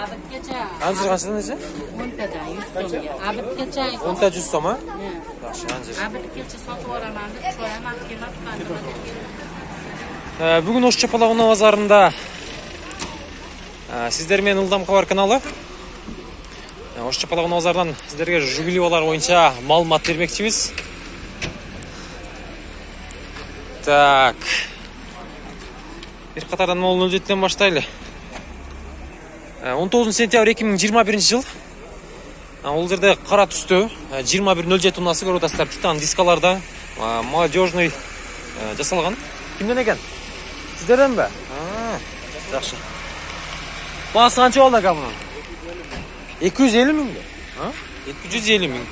Abitgacha. Anjir qanchadan necha? 10 tadan 100 so'mga. Abitgacha. 10 ta 100 so'm, ha? Yaxshi, anjir. Abitgacha sotib olaman deb qo'yaman, qiymat Bugun O'shchapalag'on bozorida sizlar men Ildam Xabar kanali. O'shchapalag'on bozoridan sizlarga Jigulilar bo'yicha ma'lumot bermoqchimiz. Так. Bir qatordan 007 dan boshlaylik. 19 sentyabr 2021 yil. Ол жерде qora түсті 2107 тоннасы көріп отырсыздар, Титан дискаларда молодежный жасалған. Kimden ekan? Sizlerden mi? Жақсы. Бағасы қанша болды ака бұның? 250 мың ба? 250 мың.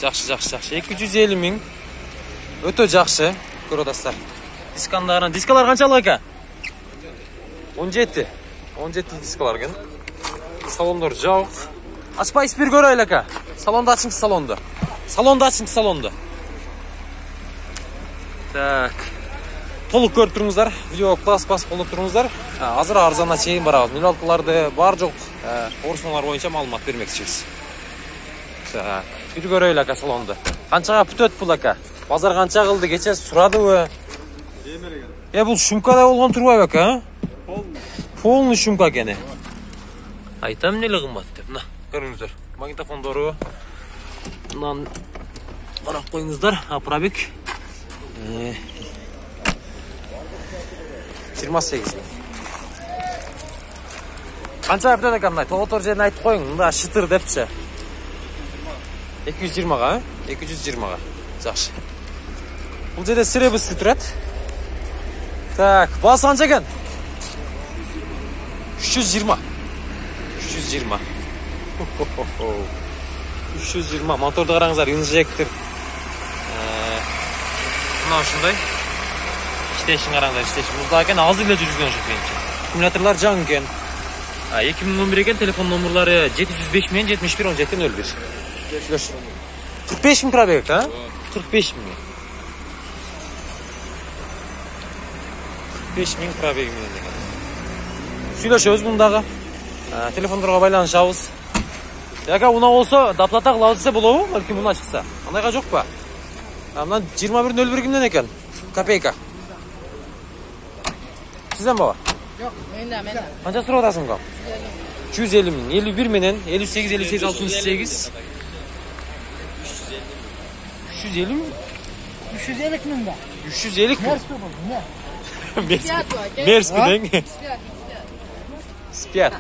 Жақсы. 250 мың. Өте жақсы көріп отырсыздар. Дискалар қаншалық ака? 17 дискалар екен. Салондар жауық. Açpay bir göreyim aka. Salonda açınız salonda. Salonda. Так. Толық көріп тұрыңыздар. Видео класс болып тұрыңыздар. Азыр арзанға чейін барабыз. Минералкаларды бар жоқ орысыналар бойынша маалымат бермекшіміз. Так. Bir göreyim aka salonda. Қаншаға пүтөт бұл aka? Базар қанша қылды? Кеше сұрады ө? Бұл шумкада болған тұрбай aka? Полный шумка кені. Айтам нелі қымбат деп. Көріңіздер, магнитофондары мынаны қарап қойыңыздар. Пробег 28 мың. Қанша әптен екен мынай? Тоғытыр жерін айтып қойың, мында шытыр депші. 220-ға, 220-ға. Жақшы. Бұл жерде сіребісі тұрады. Так, басы қанша екен? 320. 320 моторды қараңыздар, инжектор. Мынау шындай. Штешін қараңыздар, штешін. Бұлда екен азы біле жүрген жоқ менше. Аккумуляторлар жаң екен. 2011 екен, телефон номерлары 705 мен 71 17 01. 45 мың пробег, а? 45 мың. 45 мың пробег мен екен. Сөйлеші өз бұндағы. Телефондарға байланышабыз. Яка уна болса доплата қылабыз десе болобу? Бәлки мына шықса. Андайға жоқ па? Мына 21.01 кімден екен? Копейка. Сізден баба? Жоқ, менде. Қанша сұрап атасың қап? 250 мың. 51 менен 58 68. 350 мың? 350 мың ба? 350 мың? Мерс ба? Мерс. Спят.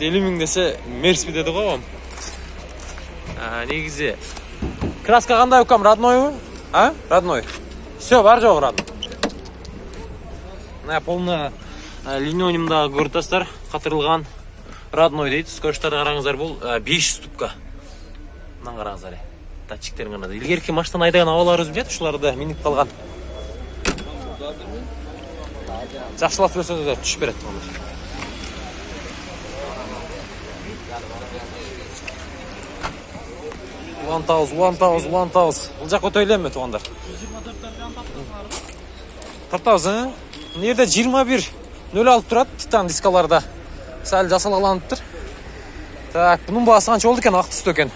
350 мың десе мерс бі деді ғой. Негізі. Краска қандай өкам? Родной ма? Родной. Все, бар жоқ родной. Полны линионимда көртастар қатырылған родной дейді. Скорыштарды қараңыздар бұл 500 ступка. Мынан қараңыздар. Датчиктерін қараңыздар. Илгерке маштан айдаған ауалар өзім жет, ұшыларды миніп қалған. Жақшылап сөйлесеңіздер де түшіп береді. 1000. Бұл жақ өтейлен ме туғандар? 4000, Нерде 21.06 тұрады, Титан дискаларда. Сәл жасалаланып тұр. Так, бұның бағасы қанша болды екен, ақ түсті екен.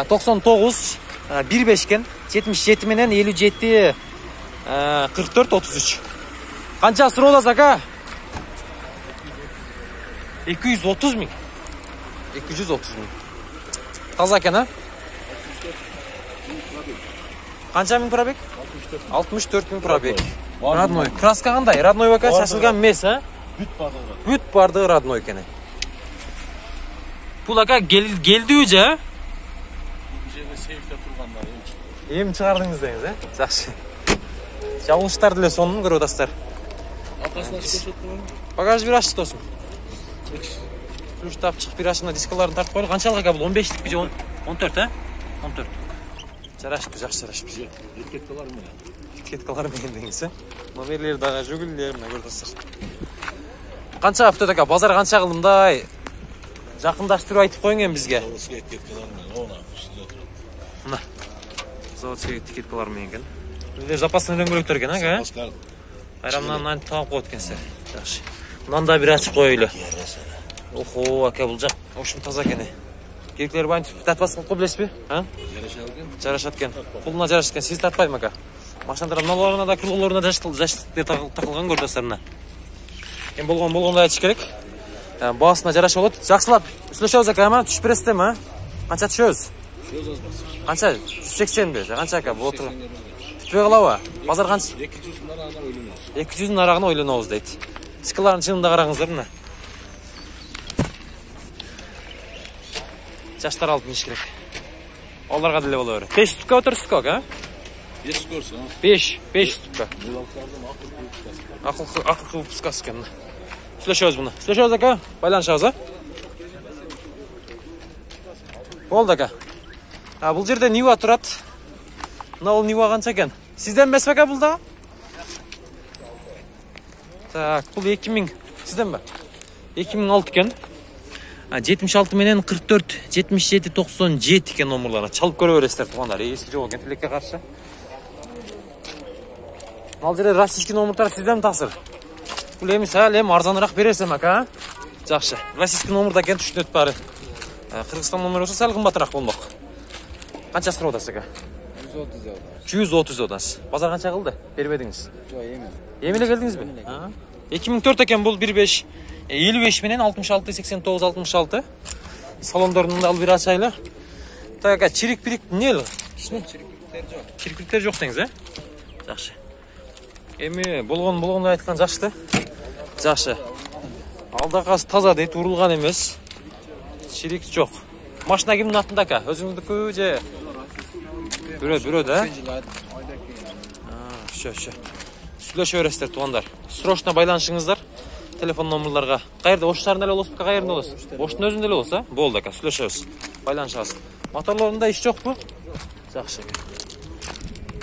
99, 15 кен, 77 менен 57, 44, 33. Қанша сұры олас, ака? 230 мың. 230 мың. Таза екен, а? Қанша мың пробег? 64 мың пробег. Родной. Краска қандай? Родной бака шашылған мес, а? Бүт барды родной екен. Бұл ака келді өже, а? Ем шығардыңыз деңіз, а? Жақшы. Жауылыштар діле сонын көріп отастар. Багаж бір ашты тосын. Ключ тап шығып бір ашына дискаларын тартып қойды. Қаншалық ака бұл? 15-лік бе? 14, а? 14. Жарашты, жақсы жарашты. Еткеткалар мен деңіз, а? Номерлер дағы жүгілдер, мұна көріп отастар. Қанша аптөт ака? Базар қанша қылымдай? Жақындаштыру айтып қойыңен бізге. Мұна. Заводская этикеткалар мен екен. Запасный дөңгөлөктөр экен, ака? Айрамнан тауып қойып өткенсе. Жақсы. Мынанда бир ачып коелу. Охо, ака бул жак ошун таза экен. Керектер бантип татпас кылып билесизби? А? Жарашат экен. Кулуна жарашат экен. Сиз татпайбы ака? Машиналар наларына да крылолоруна жаштыкты такылган көрдөстөрүнө. Эми болгондой айтыш керек. Басына жараша болот. Жакшылап сүйлөшөбүз ака, ама түшүп бересиздерби, а? Канча түшөбүз? Канча? 180 канча ака? Бул отур. Түтпөй калабы? Базар канча? 200 арагына ойлонобуз дейт. Дискаларын чынында караңыздар мына. Жаштар алып иш керек. Аларга деле боло берет. 5 ступка отурсузбу ака? 5 ступка. 5 ступка. Акыл пускасы экен. Сүйлөшөбүз буну. Сүйлөшөбүз ака. Байланышабыз, а? Болду ака. Бул жерде Нива турат. Мына бул Нива канча экен? Сизден эмеспи ака бул да? Так, бул 2000. Сизденби? 2006 экен. 76 менен 44, 77, 97 экен номерлары. Чалып көрө бересиздер туугандар. Эски жок экен тилекке каршы. Ал жерде российский номерлар сизден тасыр. Бул эми сал арзаныраак бересем ака. Жакшы. Российский номерда экен түшүнөт баары. Кыргызстан номери болсо сал кымбатыраак болмок. Канча сурап атасыз ака? 130 одасыз. Базар канча кылды? Бербедиңиз. Жок, эми. Эми эле келдиңизби? 2004 экен бул 15 55 менен 66 89 66. Салондорунда алып бир ачайлы. Так ака, чирик-пирик эмне эле? Чирикпиктер жок. Чирик-пириктер жок деңиз, Жакшы. Эми болгондой айткан жакшы да. Жакшы. Алдакасы таза дейт, урулган эмес. Чирик жок. Машина кимдин атында ака? Өзүңүздүкү же? Бирөө да? Шо. Сүйлөшө бересиздер туугандар. Срочно байланышыңыздар. Телефон номерларга. Каерде ош шаарында эле болосузбу, каерде болосуз? Оштун өзүндө эле болсо, болду ака, сүйлөшөбүз. Байланышабыз. Моторлорунда иш жокпу? Жакшы.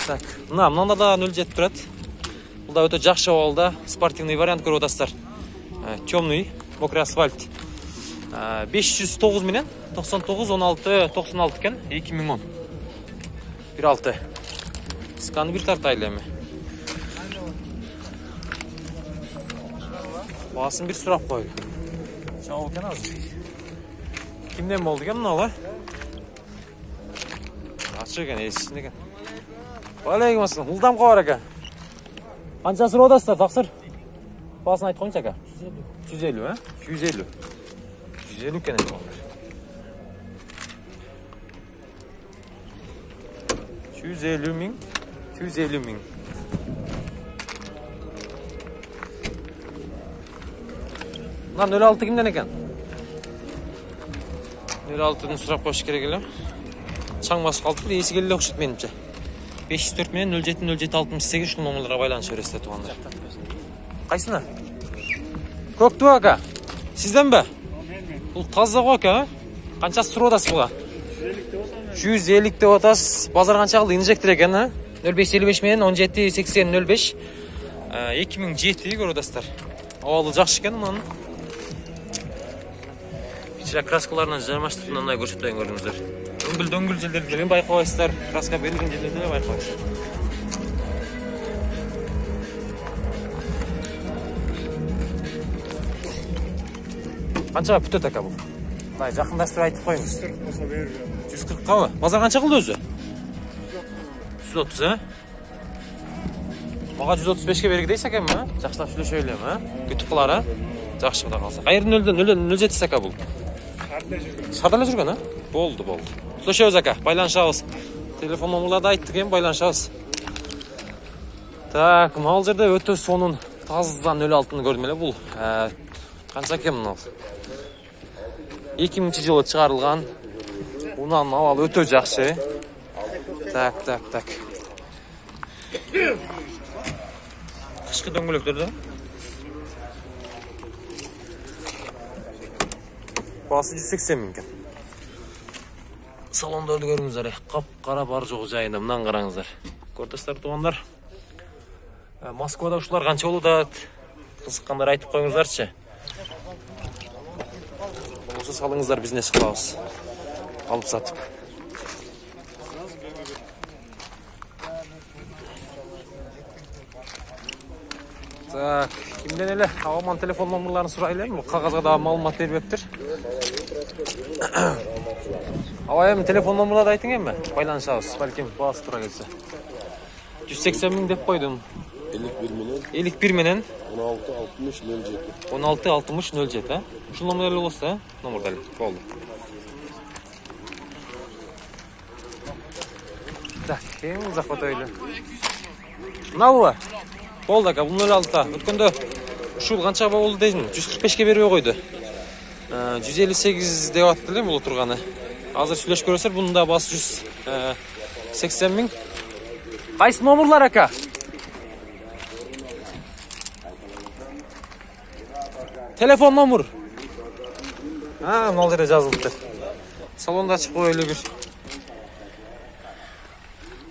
Так, мында да 07 турат. Бул да өтө жакшы абалда, спортивный вариант көрүп атасыздар. Темный, мокрый асфальт. 509 менен 99 16 96 экен, 2010. 16. Сканы бир тартайлы эми. Басын бир сурап койлу. Чабыл экен азыр. Кимден болду экен мына? Ачык экен, эсинде экен. Алейкум ассалам. Улдам кабар ака. Канча сурап атасыздар, таксыр? Басын айтып коюңчу ака. 150, 150. 150 экен эми. 150 миң. 250 миң. Мына 06 кимден экен? 06-ны сурап коюш керек эле. Чаң басып калыптыр, эси келе окшойт менимче. 504 менен 07 07 68 ушул номерлерге байланыша бересиздер туугандар. Кайсына? Көктүү ака. Сизденби? Бул таза го ака. Канча сурап атасыз буга? 150 деп атасыз. Базар канча кылды? Инжектор экен, 0555 менен 17 80 05. 2007 көрүп атасыздар. Абалы жакшы экен мунун. Ичи краскаларынан жармаштырып мындай көрсөтөйүн көрдүңүздөр. Дөңгүл жерлерди деле байкабайсыздар. Краска берилген жерлерди деле байкабайсыздар. Канчага бүтөт ака бул? Мындай жакындаштырып айтып коюңуз. 140 болсо берем. 140 кабы? Базар канча кылды өзү? 130, Мага 135ке бергидейсиз экенби, Жакшылап сүйлөшө элем, Күтүп калар, Жакшы кудай калса. Кайерден 07 ака бул? Шаарда эле жүргөн, Болду. Сүйлөшөбүз ака, байланышабыз. Телефон номерларды айттык эми, байланышабыз. Так, мал жерде өтө сонун таздан 06-ны көрдүм эле бул. Канча экен мына? 2000-жылы чыгарылган. Унан абалы өтө жакшы. Так. Кышкы дөңгөлөктөрдө. Басы 180 миң экен. Салондорду көрүңүздөр, кап-кара бар жогу жайында, мындан караңыздар. Көрдүңүздөр туугандар. Москвада ушулар канча болуп атат? Кызыккандар айтып коюңуздарчы. Болсо салыңыздар, бизнес кылабыз. Алып сатып. Так, kimden ele? Aman telefon numaralarını soraylayım mı? Kağızga da malumat beriptir. Avayım telefon numaraları aytın mi? Baylanışabız. Balkim bas tura gelse. 180 bin dep koydum. 51 menen 16 60 07 ha. Şu numarayla olsa numarada oldu. Так, en uzak fotoyla. Navva. Oldu aka, bunun 06'da. Ötkende şu kança oldu deydim. 145'ke berip koydu. 158 деп attı değil mi bu turganı? Hazır süleş görürser bunun da bası 180 bin. Qaysı номерлар aka? Telefon nomur. Ha, mınal жерде жазылыпты. Salonda açık koyulu bir.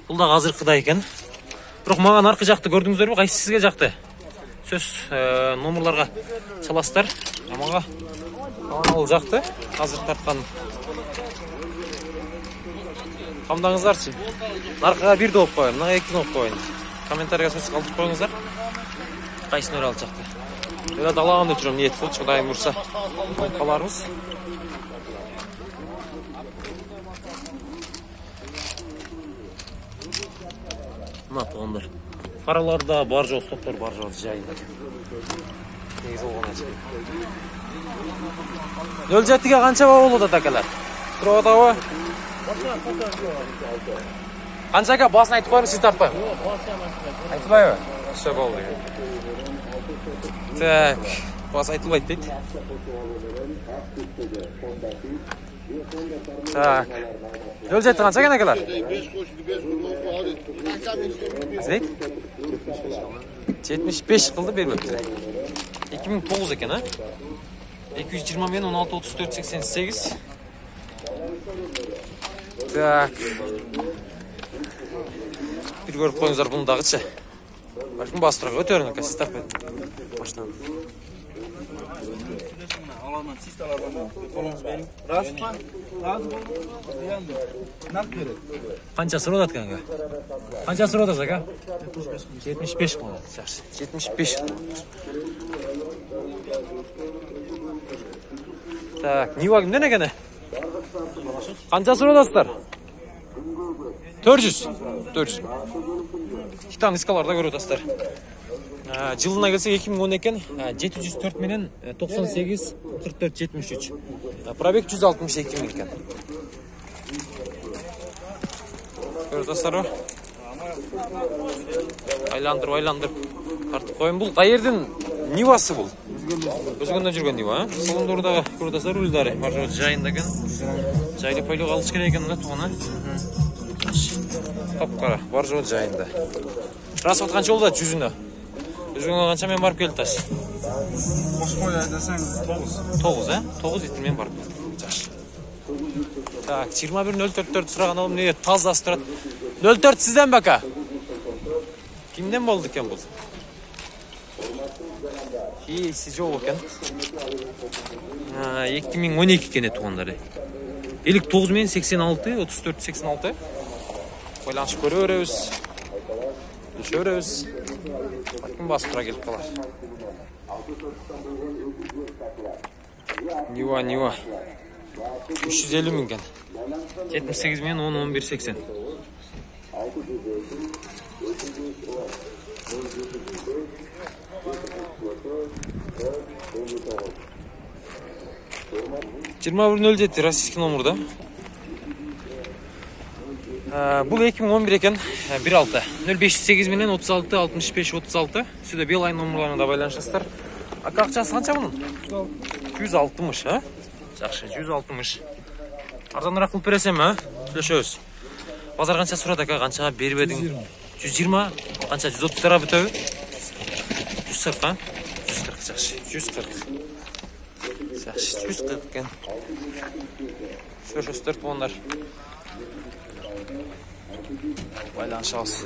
Бұл да азыркыда екен. Бирок маған аркы жакты көрдүңүздөрбү? Кайсы сизге жакты? Сөз номерларга чаласыздар. Мага ал жакты. Азыр тарткан. Камдаңыздарчы. Наркага 1 деп коеюн, мына 2 деп коеюн. Комментарийге сөз калтырып коюңуздар. Кайсыны ал жакты? Я далаганда жүрөм, ниет кылчы, Кудайым урса. Каларбыз. Мына тугандар. Фараларда бар жок, стоптор бар жок жайында. Негизи болгон ачык. 07ге канча болот атакалар? Туруп атабы? Канчага басын айтып коюңуз, сиз тартпайбы? Айтпайбы? Все болду. Так, бас айтылбайт дейт. Так. 07 канча экен акалар? 75 кылды бербепти. 2009 экен, а? 220 мен 16 34 88. Так. Bir görüp koyuңуздар bunu dagычы. Balkim bastıraq ötörün aka, siz tarpet. Baştan. Alandan sistalardan kolunuz benim. Razı bolun. Nak verin. Qancha so'radat kanka? Qancha so'radasiz aka? 75 qiladi. Yaxshi. 75. Так, Niva kimden ekan? Qancha so'radasizlar? 400. 400. İki diskalarda görüyorlar. Жылына келсек 2010 екен, 704 менен 98 44 73. Пробег 162 миң екен. Көрдіңіздер? Айландырып тартып қойын. Бұл қайердің Нивасы бұл? Өзгенде жүрген Нива, а? Салондордағы көрдіңіздер өлдері. Бар жайында екен. Жайлы пайлы қалыш керек екен, туғаны. Қап-қара, бар жайында. Расход қанша болды 100-үні? Өзгенге қанша мен барып келді тас? Қосқой айтасаң 9. 9, а? 9 литр мен барып келді. Жақсы. Так, 21.044 сұраған алым не тазасы тұрады? 04 сізден бе ака? Кімден болды екен бұл? Сіз жоқ екен. 2012 кене туғандары. 59 мен 86, 34 86. Ойланышып көрі өрөз. Düşe өрөз. Bakın bastıra gelip kalar. Niva. 350 min ken. 78 min 10 11 80. ...21.07 Российский номерda. Бұл 2011 екен, 1.6. 0508 менен 36 65 36. Сюда Билайн номерларына да байланышасыздар. Ака ақшасы қанша бұның? 160, а? Жақсы, 160. Арзанырақ қылып бересем, а? Сөйлешеміз. Базар қанша сұрады ака, қаншаға беріп едің? 120, қанша 130 тара бітеу? 140, а? 140, жақсы, 140. Жақсы, 140 екен. Сөйлешесіздер туғандар. Байланышабыз.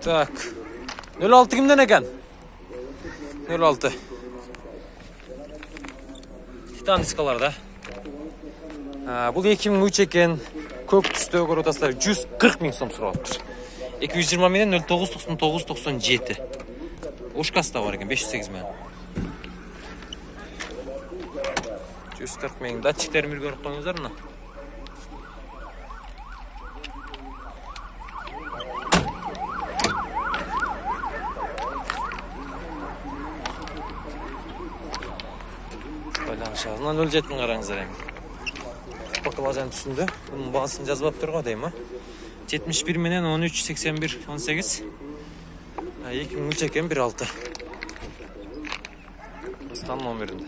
Так. 06 kimden ekan? 06. Titan diskalarda. Бұл 2003 екен. Көк түсті көріп отырсыздар, 140 000 сом сұралыптыр. 220 менен 099997. Ушкасы да бар екен, 508 мен. 140 000. Датчиктерін бір көріп қойыңыздар мына. Байланышағызынан 07 мың қараңыздар ең. Бақылажан түсінді. Бұның бағасын жазбап тұрға дейм, 71 менен 13, 81, 18. 2003 екен 1.6. Астан номерінде.